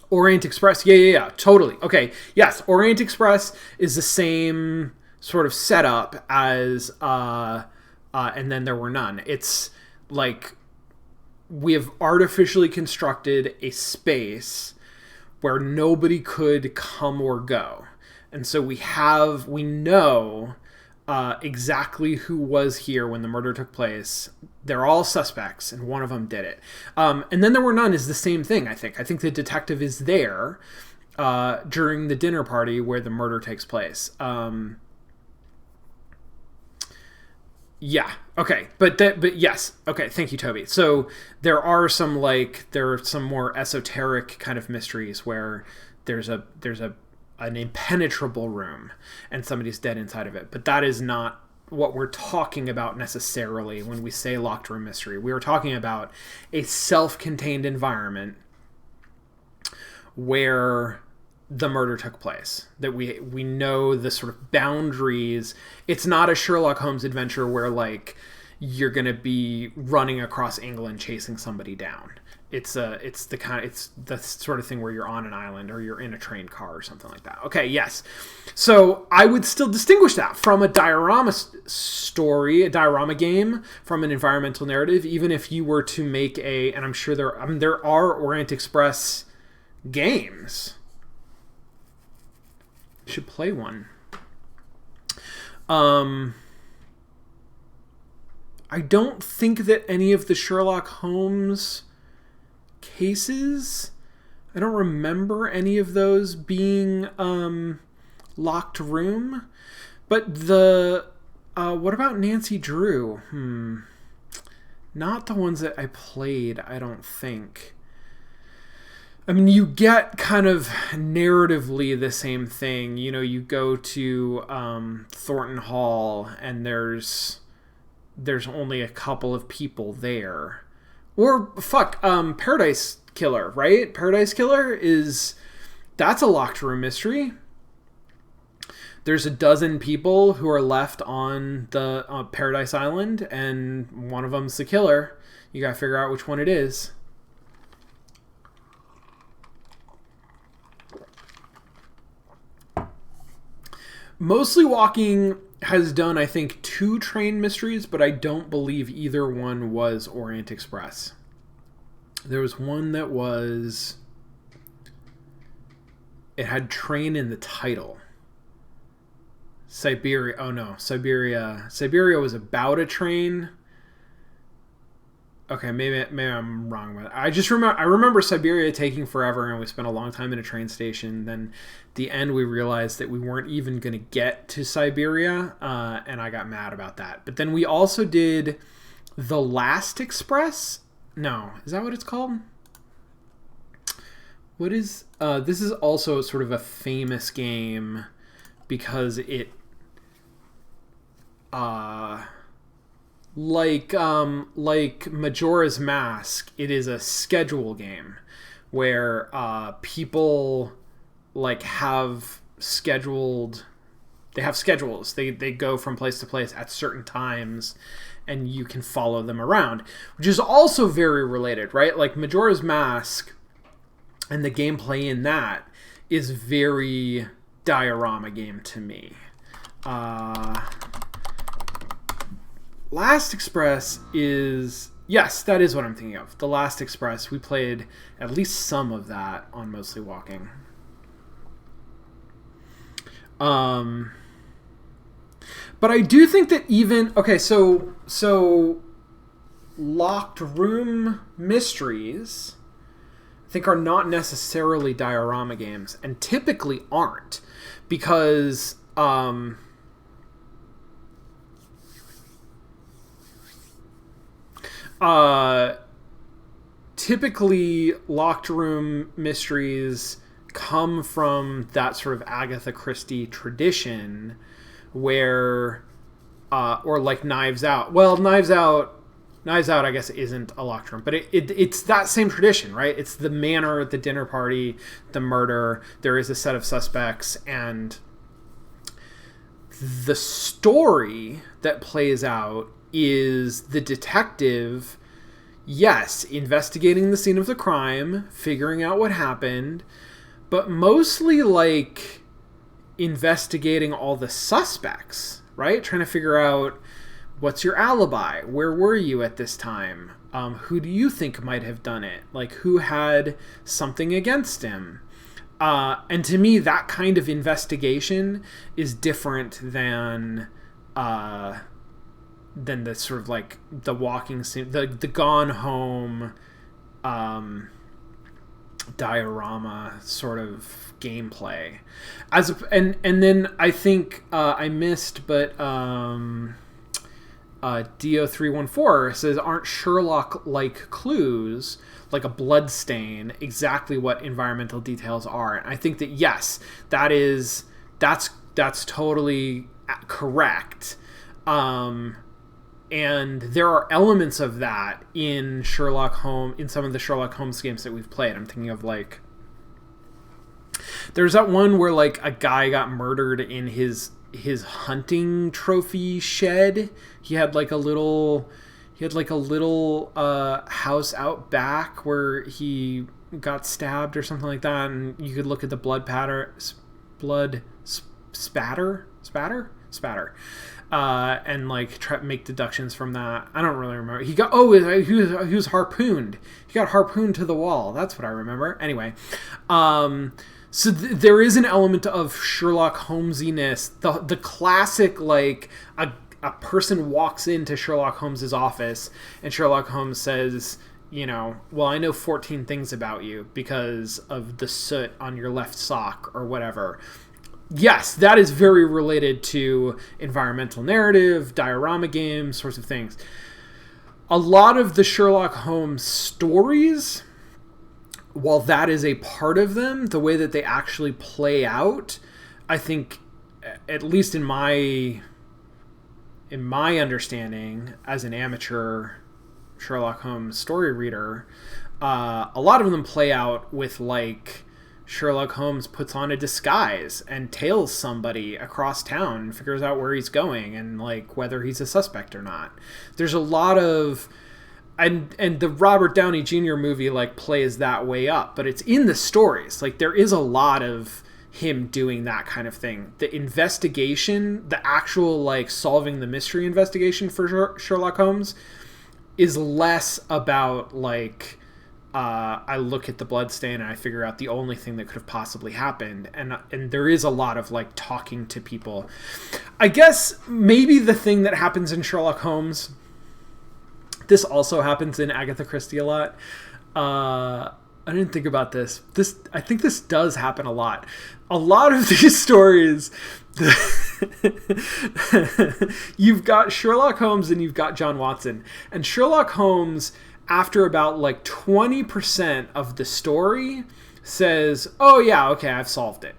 Speaker 1: Orient Express, yeah, totally. Okay, yes, Orient Express is the same sort of setup as and then there were none. It's like we have artificially constructed a space where nobody could come or go. And so we know exactly who was here when the murder took place. They're all suspects, and one of them did it. And then there were none is the same thing, I think. I think the detective is there during the dinner party where the murder takes place. Yeah. Okay. But yes. Okay. Thank you, Toby. So there are some more esoteric kind of mysteries where there's an impenetrable room and somebody's dead inside of it. But that is not what we're talking about necessarily when we say locked room mystery. We are talking about a self-contained environment where the murder took place, that we know the sort of boundaries. It's not a Sherlock Holmes adventure where like you're going to be running across England chasing somebody down. It's the sort of thing where you're on an island or you're in a train car or something like that. Okay, yes. So I would still distinguish that from a diorama story, a diorama game, from an environmental narrative, even if you were to make and I'm sure there are Orient Express games. You should play one. I don't think that any of the Sherlock Holmes cases, I don't remember any of those being locked room. But what about Nancy Drew? Not the ones that I played, I don't think. I mean, you get kind of narratively the same thing. You know, you go to Thornton Hall, and there's only a couple of people there. Or fuck, Paradise Killer, right? Paradise Killer that's a locked room mystery. There's a dozen people who are left on the Paradise Island, and one of them's the killer. You gotta figure out which one it is. Mostly Walking has done, I think, 2 train mysteries, but I don't believe either one was Orient Express. There was one that was... It had train in the title. Siberia. Oh no, Siberia. Siberia was about a train. Okay, maybe I'm wrong with it. I remember Siberia taking forever, and we spent a long time in a train station. Then at the end, we realized that we weren't even going to get to Siberia, and I got mad about that. But then we also did The Last Express. No, is that what it's called? What is... this is also sort of a famous game because it... like Majora's Mask, it is a schedule game where people like have scheduled... They have schedules. They go from place to place at certain times, and you can follow them around, which is also very related, right? Like Majora's Mask and the gameplay in that is very diorama game to me. Last Express is... Yes, that is what I'm thinking of. The Last Express. We played at least some of that on Mostly Walking. But I do think that even... Okay, so locked room mysteries, I think, are not necessarily diorama games, and typically aren't, because... typically locked room mysteries come from that sort of Agatha Christie tradition where or like Knives Out. Well, Knives Out I guess isn't a locked room, but it's that same tradition, right? It's the manor at the dinner party, the murder, there is a set of suspects, and the story that plays out is the detective, yes, investigating the scene of the crime, figuring out what happened, but mostly like investigating all the suspects, right? Trying to figure out, what's your alibi? Where were you at this time? Who do you think might have done it? Like, who had something against him? And to me, that kind of investigation is different than the sort of like the walking scene, the Gone Home diorama sort of gameplay. And then I think I missed, but Dio314 says, aren't Sherlock-like clues, like a blood stain, exactly what environmental details are? And I think that, yes, that's totally correct. And there are elements of that in in some of the Sherlock Holmes games that we've played. I'm thinking of, like, there's that one where, like, a guy got murdered in his hunting trophy shed. He had like a little house out back where he got stabbed or something like that, and you could look at the blood spatter, and like make deductions from that. I don't really remember. He was harpooned. He got harpooned to the wall. That's what I remember. Anyway, so there is an element of Sherlock Holmesiness. The classic, like, a person walks into Sherlock Holmes's office and Sherlock Holmes says, you know, well, I know 14 things about you because of the soot on your left sock or whatever. Yes, that is very related to environmental narrative, diorama games, sorts of things. A lot of the Sherlock Holmes stories while that is a part of them, the way that they actually play out, I think, at least in my understanding as an amateur Sherlock Holmes story reader, a lot of them play out with like Sherlock Holmes puts on a disguise and tails somebody across town and figures out where he's going and like whether he's a suspect or not. There's a lot of and the Robert Downey Jr. movie like plays that way up, but it's in the stories. Like there is a lot of him doing that kind of thing. The investigation, the actual like solving the mystery investigation for Sherlock Holmes is less about like I look at the bloodstain and I figure out the only thing that could have possibly happened, and there is a lot of like talking to people. I guess maybe the thing that happens in Sherlock Holmes, this also happens in Agatha Christie a lot. I didn't think about this. I think this does happen a lot. A lot of these stories, you've got Sherlock Holmes and you've got John Watson. And Sherlock Holmes, after about like 20% of the story, says, oh yeah, okay, I've solved it.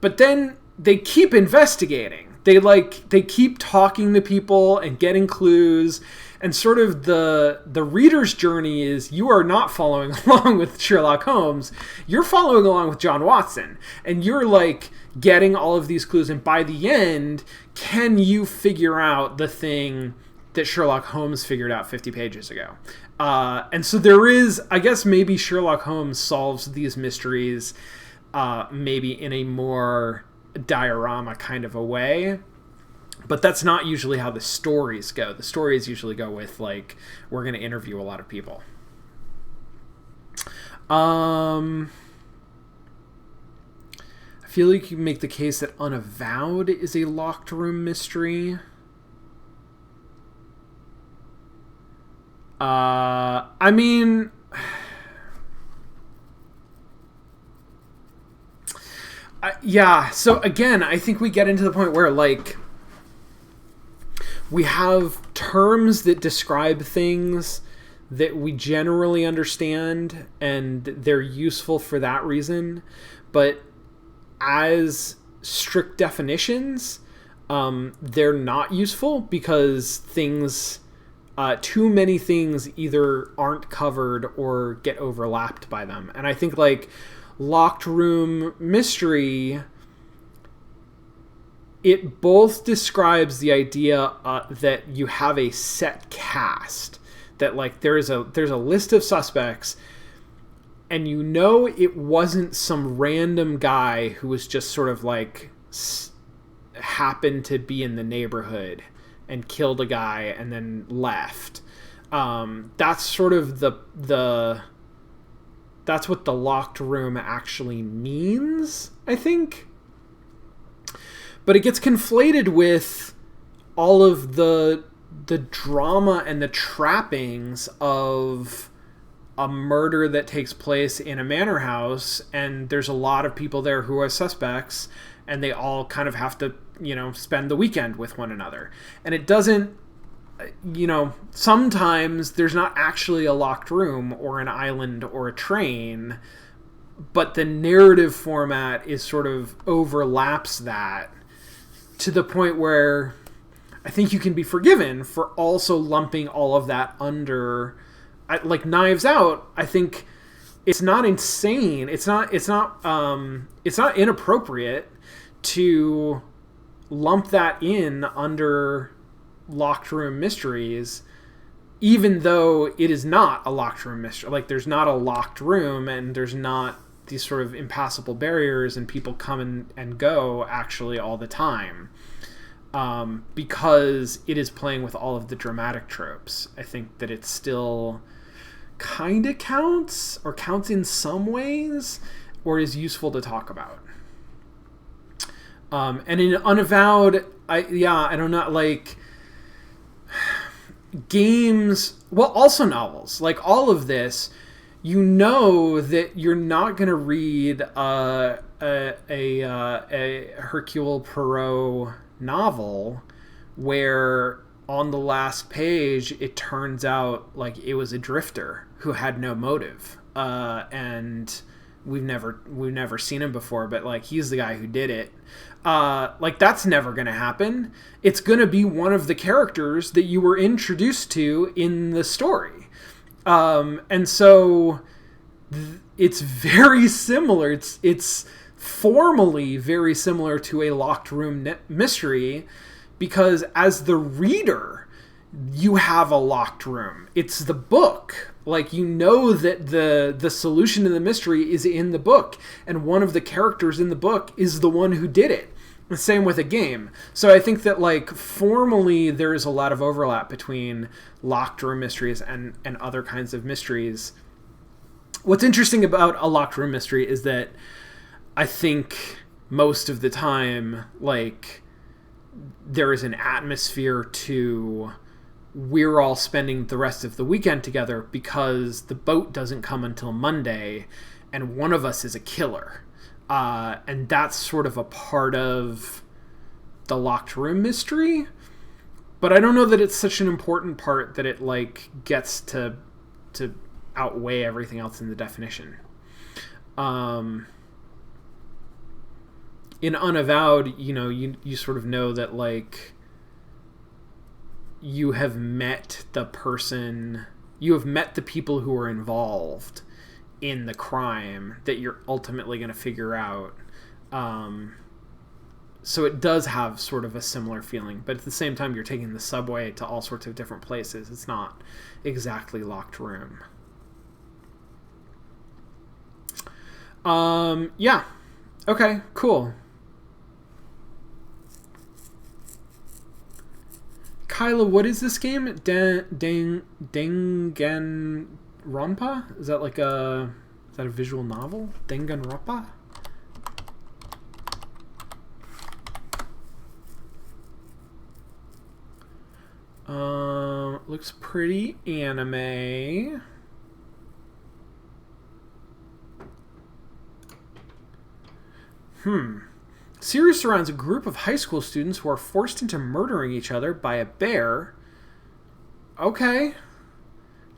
Speaker 1: But then they keep investigating. They keep talking to people and getting clues. And sort of the reader's journey is you are not following along with Sherlock Holmes. You're following along with John Watson. And you're like getting all of these clues. And by the end, can you figure out the thing that Sherlock Holmes figured out 50 pages ago? And so there is, I guess maybe Sherlock Holmes solves these mysteries maybe in a more diorama kind of a way. But that's not usually how the stories go. The stories usually go with, like, we're going to interview a lot of people. I feel like you can make the case that Unavowed is a locked room mystery. I mean... yeah, so again, I think we get into the point where, like... we have terms that describe things that we generally understand, and they're useful for that reason. But as strict definitions, they're not useful because things, too many things either aren't covered or get overlapped by them. And I think like locked room mystery, it both describes the idea that you have a set cast, that like there's a list of suspects, and you know it wasn't some random guy who was just sort of like happened to be in the neighborhood and killed a guy and then left. That's sort of that's what the locked room actually means, I think. But it gets conflated with all of the drama and the trappings of a murder that takes place in a manor house, and there's a lot of people there who are suspects, and they all kind of have to, spend the weekend with one another. And it doesn't, sometimes there's not actually a locked room or an island or a train, but the narrative format is sort of overlaps that, to the point where I think you can be forgiven for also lumping all of that under, like Knives Out. I think it's not insane. It's not inappropriate to lump that in under locked room mysteries, even though it is not a locked room mystery. Like there's not a locked room, and there's not these sort of impassable barriers, and people come and go actually all the time, because it is playing with all of the dramatic tropes. I think that it still kind of counts in some ways, or is useful to talk about. And in Unavowed, I don't know, like games, well, also novels, like all of this, that you're not going to read a Hercule Poirot novel where on the last page it turns out like it was a drifter who had no motive. and we've never seen him before, but like he's the guy who did it. Like that's never going to happen. It's going to be one of the characters that you were introduced to in the story. And so it's very similar. It's formally very similar to a locked room mystery, because as the reader, you have a locked room. It's the book. Like, you know that the solution to the mystery is in the book, and one of the characters in the book is the one who did it. The same with a game. So I think that, like, formally there is a lot of overlap between locked room mysteries and other kinds of mysteries. What's interesting about a locked room mystery is that I think most of the time, like, there is an atmosphere to we're all spending the rest of the weekend together because the boat doesn't come until Monday and one of us is a killer. And that's sort of a part of the locked room mystery. But I don't know that it's such an important part that it, like, gets to outweigh everything else in the definition. In Unavowed, you know, you sort of know that, like, you have met the people who are involved in the crime that you're ultimately going to figure out. So it does have sort of a similar feeling, but at the same time, you're taking the subway to all sorts of different places. It's not exactly locked room. Yeah. Okay, cool. Kyla, what is this game? Danganronpa? Is that a visual novel? Danganronpa? Looks pretty anime. Series surrounds a group of high school students who are forced into murdering each other by a bear. Okay.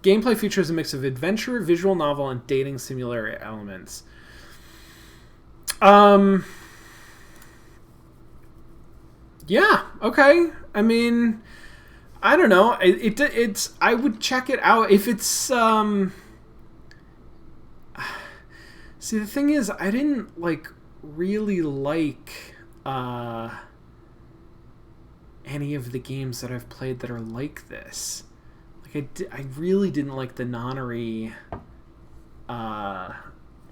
Speaker 1: Gameplay features a mix of adventure, visual novel, and dating simulator elements. Yeah, okay. I mean, I don't know. It's I would check it out if it's See, the thing is, I didn't really like any of the games that I've played that are like this. Like I really didn't like the Nonary,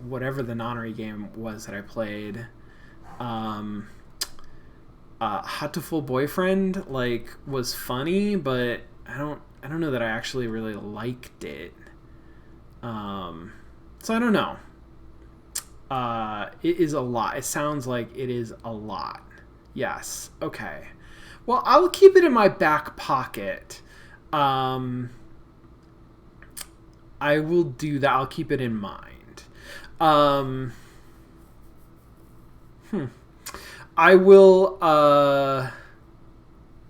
Speaker 1: whatever the Nonary game was that I played. Hatoful Boyfriend was funny, but I don't know that I actually really liked it. So I don't know. It is a lot. It sounds like it is a lot. Yes. Okay. Well, I'll keep it in my back pocket. I will do that. I'll keep it in mind. I will,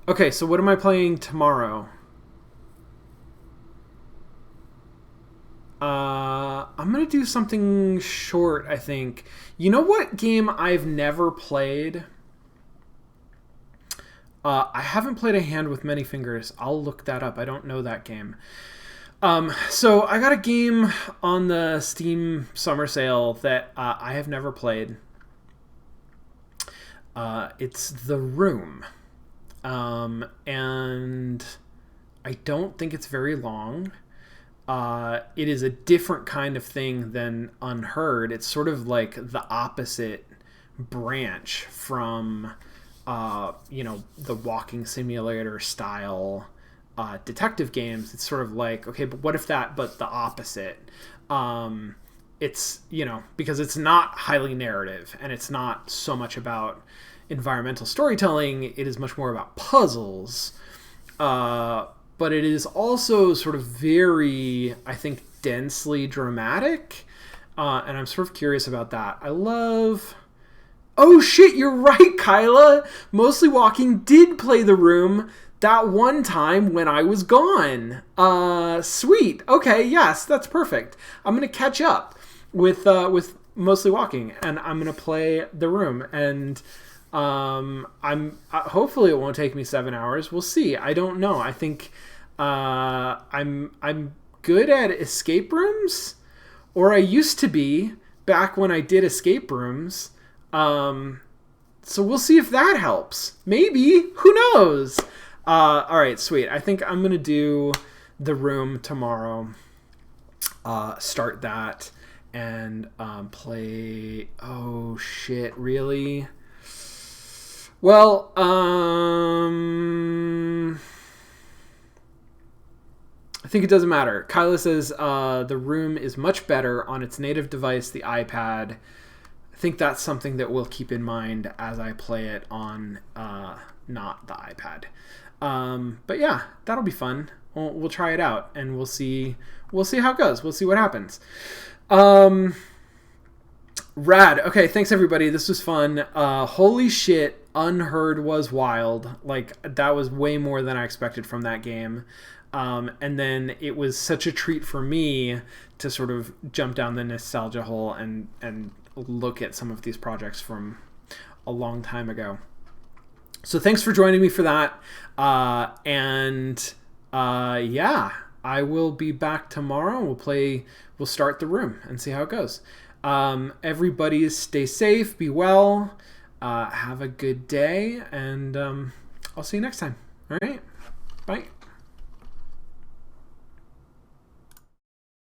Speaker 1: okay, so what am I playing tomorrow? I'm going to do something short, I think. You know what game I've never played? I haven't played A Hand with Many Fingers. I'll look that up. I don't know that game. So I got a game on the Steam summer sale that I have never played. It's The Room. And I don't think it's very long. It is a different kind of thing than Unheard. It's sort of like the opposite branch from, the walking simulator style detective games. It's sort of like, okay, but what if that, but the opposite? It's, because it's not highly narrative and it's not so much about environmental storytelling. It is much more about puzzles. But it is also sort of very, I think, densely dramatic. And I'm sort of curious about that. Oh shit, you're right, Kyla! Mostly Walking did play The Room. That one time when I was gone. Sweet. Okay, yes, that's perfect. I'm gonna catch up with Mostly Walking, and I'm gonna play The Room, and I'm hopefully it won't take me 7 hours. We'll see. I don't know. I think I'm good at escape rooms, or I used to be back when I did escape rooms. So we'll see if that helps. Maybe. Who knows? All right, sweet. I think I'm going to do The Room tomorrow. Start that and play... Oh, shit. Really? Well, I think it doesn't matter. Kyla says The Room is much better on its native device, the iPad. I think that's something that we'll keep in mind as I play it on not the iPad. But yeah, that'll be fun. We'll try it out, and we'll see how it goes. We'll see what happens. Rad. Okay, thanks everybody. This was fun. Holy shit, Unheard was wild. Like, that was way more than I expected from that game. And then it was such a treat for me to sort of jump down the nostalgia hole and look at some of these projects from a long time ago. So thanks for joining me for that. Yeah, I will be back tomorrow. We'll start The Room and see how it goes. Everybody stay safe, be well, have a good day, and I'll see you next time. All right, bye.